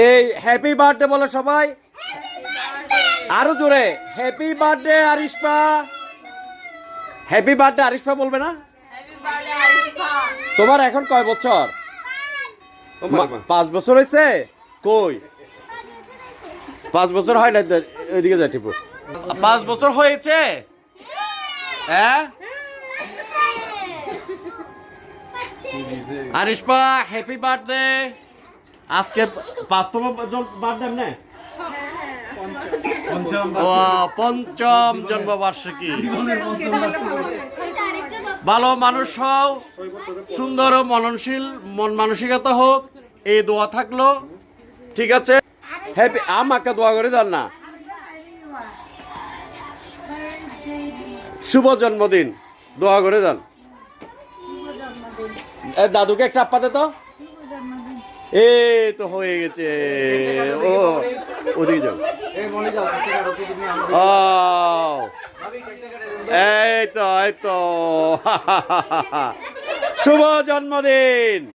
এই happy birthday বলো সবাই, আরো জোরে হ্যাপি বার্থডে আরিশপা। হ্যাপি বার্থডে আরিশপা বলবে না? তোমার এখন কয় বছর? 5 বছর হয়েছে। কই 5 বছর হয় না, ওইদিকে যা টিপু। 5 বছর হয়েছে, হ্যাঁ। আরিশপা হ্যাপি বার্থডে। আজকে 5তম বার্থডে না, পঞ্চম জন্মবার্ষিকী। ভালো মানুষ হও, সুন্দর ও মননশীল মন মানসিকতা হোক, এই দোয়া থাকলো। ঠিক আছে, হ্যাপি। আমাকে দোয়া করে দেন না, শুভ জন্মদিন দোয়া করে দেন। দাদুকে একটা আপ্পা দে তো। এই তো হয়ে গেছে। ও ওদিকে যাও। এই তো শুভ জন্মদিন।